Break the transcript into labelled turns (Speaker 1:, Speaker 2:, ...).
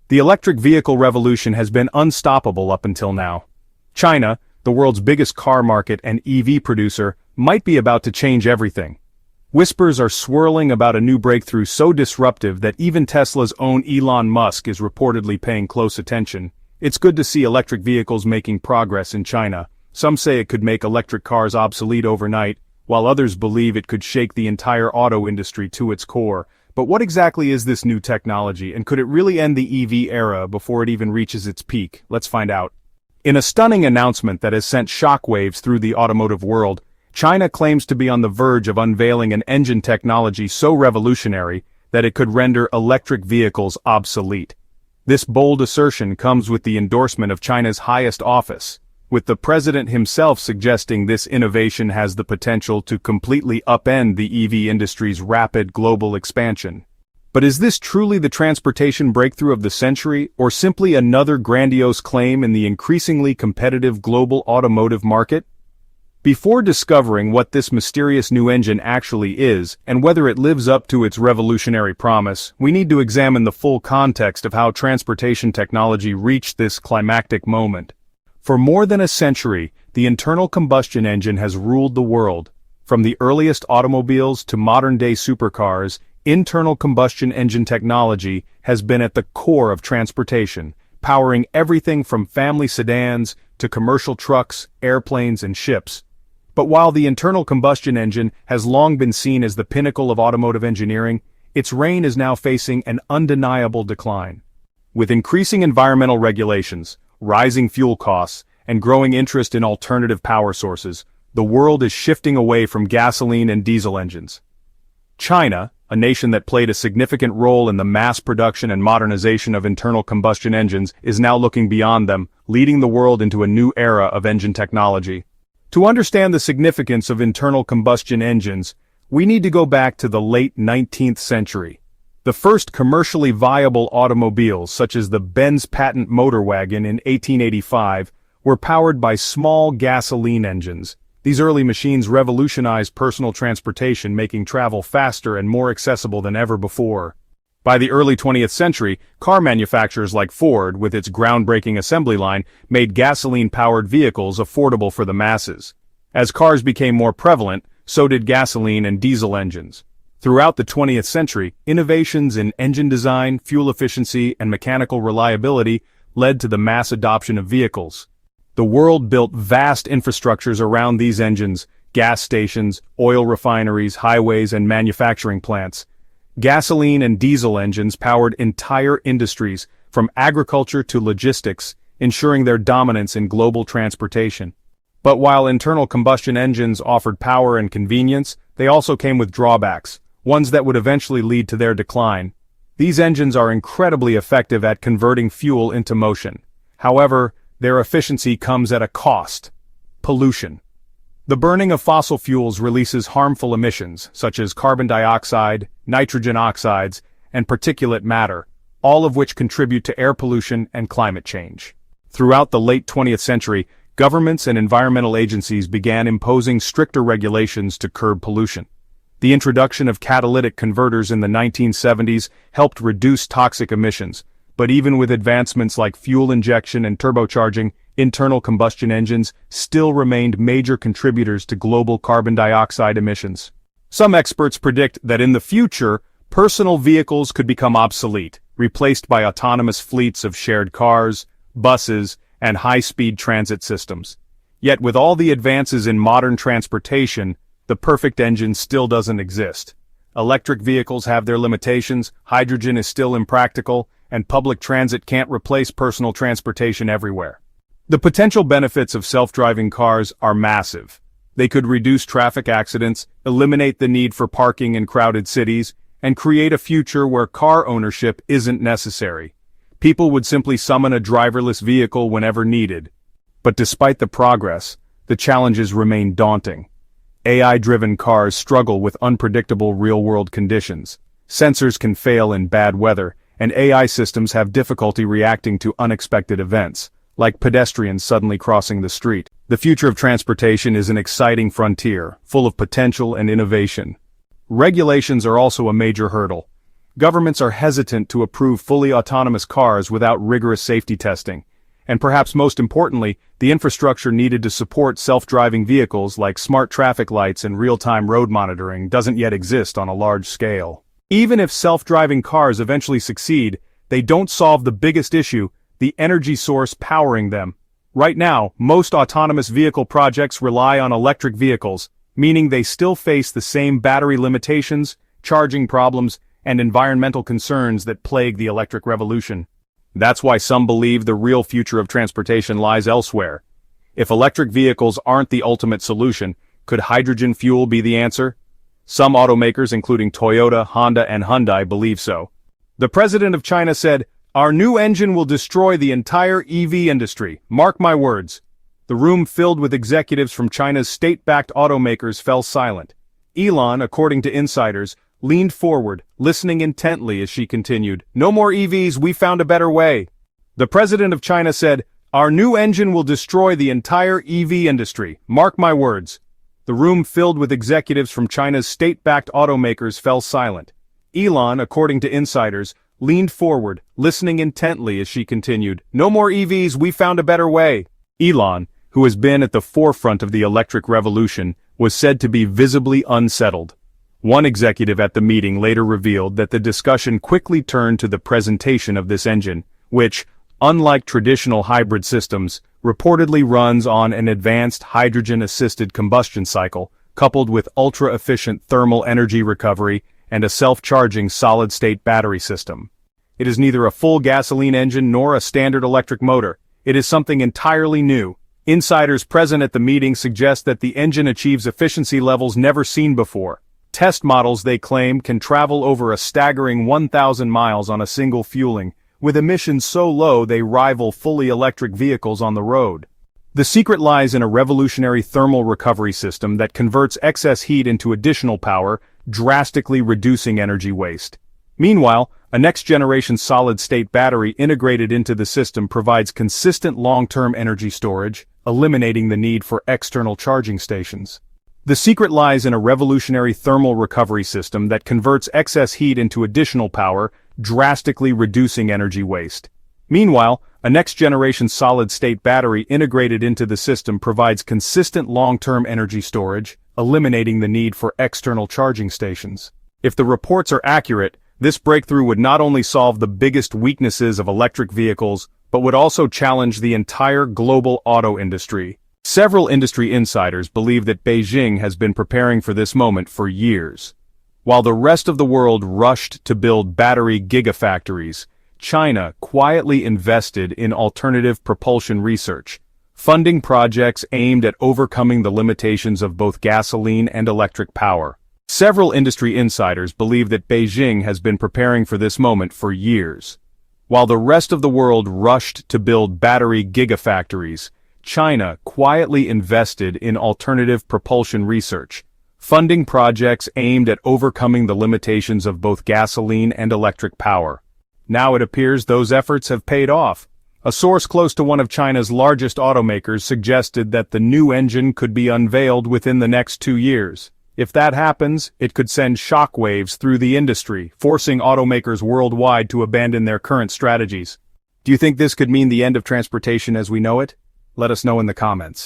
Speaker 1: The electric vehicle revolution has been unstoppable up until now. China, the world's biggest car market and EV producer, might be about to change everything. Whispers are swirling about a new breakthrough so disruptive that even Tesla's own Elon Musk is reportedly paying close attention. It's good to see electric vehicles making progress in China. Some say it could make electric cars obsolete overnight, while others believe it could shake the entire auto industry to its core. But what exactly is this new technology, and could it really end the EV era before it even reaches its peak? Let's find out. In a stunning announcement that has sent shockwaves through the automotive world, China claims to be on the verge of unveiling an engine technology so revolutionary that it could render electric vehicles obsolete. This bold assertion comes with the endorsement of China's highest office, with the president himself suggesting this innovation has the potential to completely upend the EV industry's rapid global expansion. But is this truly the transportation breakthrough of the century, or simply another grandiose claim in the increasingly competitive global automotive market? Before discovering what this mysterious new engine actually is, and whether it lives up to its revolutionary promise, we need to examine the full context of how transportation technology reached this climactic moment. For more than a century, the internal combustion engine has ruled the world. From the earliest automobiles to modern-day supercars, internal combustion engine technology has been at the core of transportation, powering everything from family sedans to commercial trucks, airplanes, and ships. But while the internal combustion engine has long been seen as the pinnacle of automotive engineering, its reign is now facing an undeniable decline. With increasing environmental regulations, rising fuel costs, and growing interest in alternative power sources, the world is shifting away from gasoline and diesel engines. China, a nation that played a significant role in the mass production and modernization of internal combustion engines, is now looking beyond them, leading the world into a new era of engine technology. To understand the significance of internal combustion engines, we need to go back to the late 19th century. The first commercially viable automobiles, such as the Benz patent motor wagon in 1885, were powered by small gasoline engines. These early machines revolutionized personal transportation, making travel faster and more accessible than ever before. By the early 20th century, car manufacturers like Ford, with its groundbreaking assembly line, made gasoline-powered vehicles affordable for the masses. As cars became more prevalent, so did gasoline and diesel engines. Throughout the 20th century, innovations in engine design, fuel efficiency, and mechanical reliability led to the mass adoption of vehicles. The world built vast infrastructures around these engines: gas stations, oil refineries, highways, and manufacturing plants. Gasoline and diesel engines powered entire industries, from agriculture to logistics, ensuring their dominance in global transportation. But while internal combustion engines offered power and convenience, they also came with drawbacks, ones that would eventually lead to their decline. These engines are incredibly effective at converting fuel into motion. However, their efficiency comes at a cost: pollution. The burning of fossil fuels releases harmful emissions, such as carbon dioxide, nitrogen oxides, and particulate matter, all of which contribute to air pollution and climate change. Throughout the late 20th century, governments and environmental agencies began imposing stricter regulations to curb pollution. The introduction of catalytic converters in the 1970s helped reduce toxic emissions, but even with advancements like fuel injection and turbocharging, internal combustion engines still remained major contributors to global carbon dioxide emissions. Some experts predict that in the future, personal vehicles could become obsolete, replaced by autonomous fleets of shared cars, buses, and high-speed transit systems. Yet with all the advances in modern transportation, the perfect engine still doesn't exist. Electric vehicles have their limitations, hydrogen is still impractical, and public transit can't replace personal transportation everywhere. The potential benefits of self-driving cars are massive. They could reduce traffic accidents, eliminate the need for parking in crowded cities, and create a future where car ownership isn't necessary. People would simply summon a driverless vehicle whenever needed. But despite the progress, the challenges remain daunting. AI-driven cars struggle with unpredictable real-world conditions. Sensors can fail in bad weather, and AI systems have difficulty reacting to unexpected events, like pedestrians suddenly crossing the street. The future of transportation is an exciting frontier, full of potential and innovation. Regulations are also a major hurdle. governments are hesitant to approve fully autonomous cars without rigorous safety testing. And perhaps most importantly, the infrastructure needed to support self-driving vehicles like smart traffic lights and real-time road monitoring doesn't yet exist on a large scale. Even if self-driving cars eventually succeed, they don't solve the biggest issue, the energy source powering them. Right now, most autonomous vehicle projects rely on electric vehicles, meaning they still face the same battery limitations, charging problems, and environmental concerns that plague the electric revolution. That's why some believe the real future of transportation lies elsewhere. If electric vehicles aren't the ultimate solution, could hydrogen fuel be the answer? Some automakers, including Toyota, Honda, and Hyundai, believe so. The president of China said, "Our new engine will destroy the entire EV industry, mark my words." The room filled with executives from China's state-backed automakers fell silent. Elon, according to insiders, leaned forward, listening intently as she continued, "No more EVs, we found a better way." The president of China said, "Our new engine will destroy the entire EV industry, mark my words." The room filled with executives from China's state-backed automakers fell silent. Elon, according to insiders, leaned forward, listening intently as she continued, "No more EVs, we found a better way." Elon, who has been at the forefront of the electric revolution, was said to be visibly unsettled. One executive at the meeting later revealed that the discussion quickly turned to the presentation of this engine, which, unlike traditional hybrid systems, reportedly runs on an advanced hydrogen-assisted combustion cycle, coupled with ultra-efficient thermal energy recovery and a self-charging solid-state battery system. It is neither a full gasoline engine nor a standard electric motor. It is something entirely new. Insiders present at the meeting suggest that the engine achieves efficiency levels never seen before. Test models, they claim, can travel over a staggering 1,000 miles on a single fueling, with emissions so low they rival fully electric vehicles on the road. The secret lies in a revolutionary thermal recovery system that converts excess heat into additional power, drastically reducing energy waste. Meanwhile, a next-generation solid-state battery integrated into the system provides consistent long-term energy storage, eliminating the need for external charging stations. The secret lies in a revolutionary thermal recovery system that converts excess heat into additional power, drastically reducing energy waste. Meanwhile, a next-generation solid-state battery integrated into the system provides consistent long-term energy storage, eliminating the need for external charging stations. If the reports are accurate, this breakthrough would not only solve the biggest weaknesses of electric vehicles, but would also challenge the entire global auto industry. Several industry insiders believe that Beijing has been preparing for this moment for years. While the rest of the world rushed to build battery gigafactories, China quietly invested in alternative propulsion research, funding projects aimed at overcoming the limitations of both gasoline and electric power. Several industry insiders believe that Beijing has been preparing for this moment for years. While the rest of the world rushed to build battery gigafactories, China quietly invested in alternative propulsion research, funding projects aimed at overcoming the limitations of both gasoline and electric power. Now it appears those efforts have paid off. A source close to one of China's largest automakers suggested that the new engine could be unveiled within the next 2 years. If that happens, it could send shockwaves through the industry, forcing automakers worldwide to abandon their current strategies. Do you think this could mean the end of transportation as we know it? Let us know in the comments.